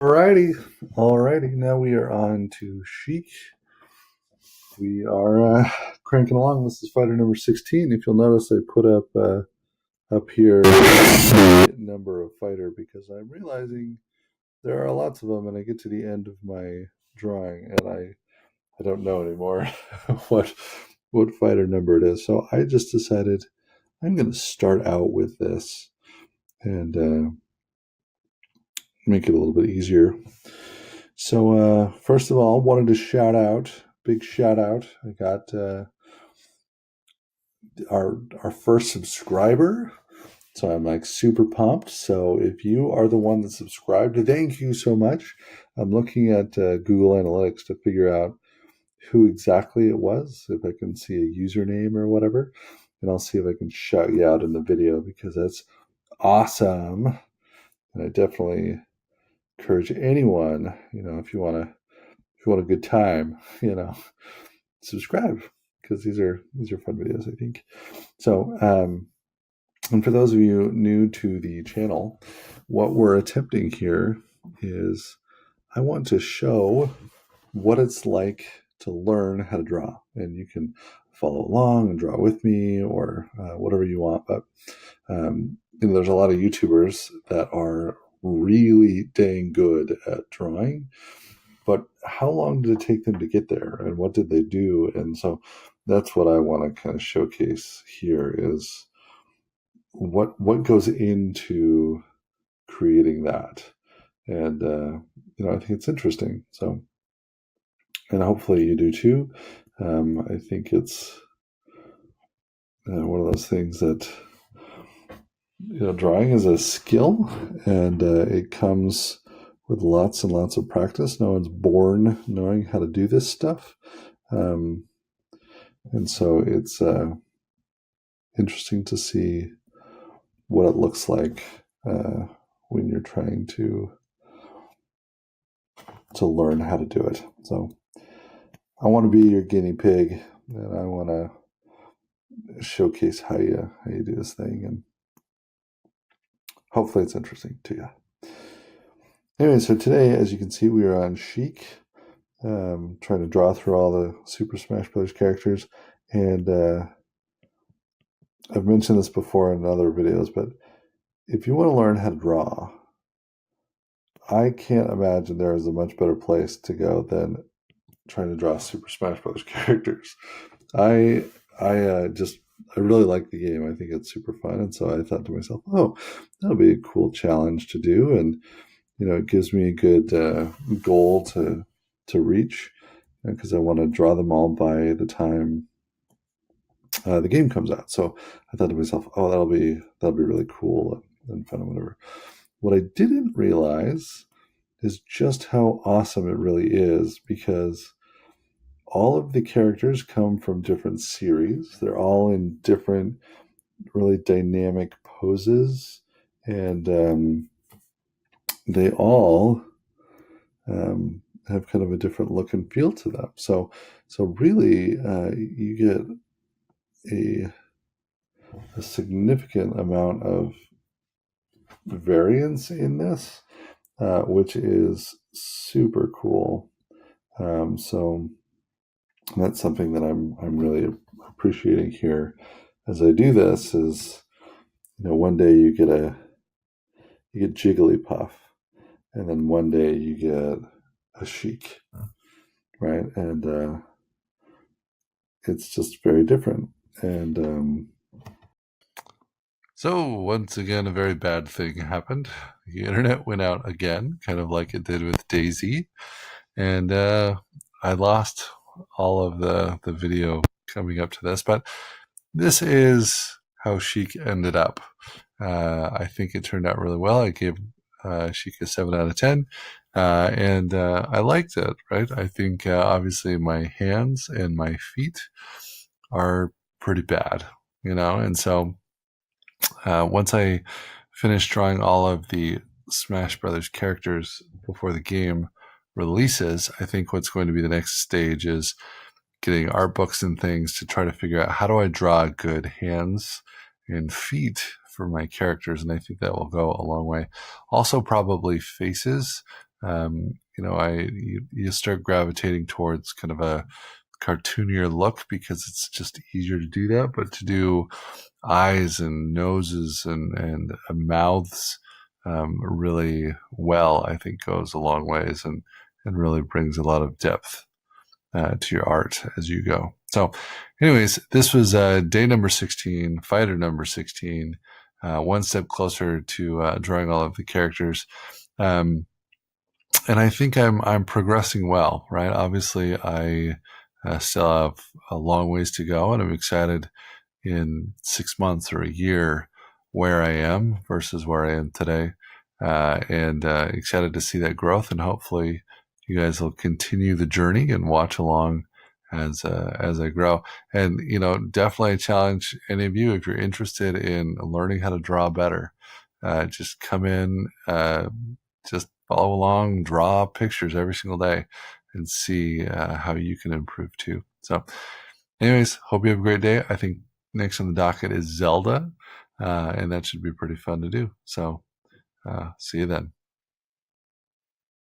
Alrighty. Now we are on to Sheik. We are cranking along. This is fighter number 16. If you'll notice, I put up here the number of fighter because I'm realizing there are lots of them, and I get to the end of my drawing, and I don't know anymore what what fighter number it is. So I just decided I'm going to start out with this and make it a little bit easier. So first of all, wanted to big shout out. I got our first subscriber, so I'm like super pumped. So if you are the one that subscribed, thank you so much. I'm looking at Google Analytics to figure out who exactly it was, if I can see a username or whatever, and I'll see if I can shout you out in the video because that's awesome. And I definitely encourage anyone, if you want a good time, subscribe because these are fun videos, I think. So, and for those of you new to the channel, what we're attempting here is I want to show what it's like to learn how to draw, and you can follow along and draw with me or whatever you want. But there's a lot of YouTubers that are really dang good at drawing, but how long did it take them to get there and what did they do? And so that's what I want to kind of showcase here is what goes into creating that. And I think it's interesting. So, and hopefully you do too. I think it's one of those things that drawing is a skill, and it comes with lots and lots of practice. No one's born knowing how to do this stuff. And so it's interesting to see what it looks like when you're trying to learn how to do it. So I want to be your guinea pig, and I want to showcase how you do this thing, and hopefully it's interesting to you. Anyway, so today, as you can see, we are on Sheik, trying to draw through all the Super Smash Bros. Characters, and I've mentioned this before in other videos, but if you want to learn how to draw, I can't imagine there is a much better place to go than trying to draw Super Smash Bros. Characters. I really like the game. I think it's super fun, and so I thought to myself, "Oh, that'll be a cool challenge to do," and it gives me a good goal to reach because I want to draw them all by the time the game comes out. So I thought to myself, "Oh, that'll be really cool and fun and whatever." What I didn't realize is just how awesome it really is because all of the characters come from different series. They're all in different, really dynamic poses, and they all have kind of a different look and feel to them. So really, you get a significant amount of variance in this, which is super cool. So that's something that I'm really appreciating here as I do this. Is one day you get Jigglypuff, and then one day you get a Sheik, right? And it's just very different. And so once again, a very bad thing happened. The internet went out again, kind of like it did with Daisy, and I lost all of the video coming up to this. But this is how Sheik ended up. I think it turned out really well. I gave Sheik a 7 out of 10. And I liked it, right? I think obviously my hands and my feet are pretty bad, and so once I finish drawing all of the Smash Brothers characters before the game releases, I think what's going to be the next stage is getting art books and things to try to figure out how do I draw good hands and feet for my characters, and I think that will go a long way. Also, probably faces, You start gravitating towards kind of a cartoonier look because it's just easier to do that. But to do eyes and noses and mouths really well, I think goes a long ways and really brings a lot of depth to your art as you go. So, anyways, this was day number 16, fighter number 16, one step closer to drawing all of the characters. And I think I'm progressing well, right? Obviously, I still have a long ways to go, and I'm excited in 6 months or a year where I am versus where I am today, and excited to see that growth. And hopefully, you guys will continue the journey and watch along as I grow. And definitely challenge any of you if you're interested in learning how to draw better. Just come in, just follow along, draw pictures every single day, and see how you can improve too. So, anyways, hope you have a great day. I think next on the docket is Zelda, and that should be pretty fun to do. So, see you then.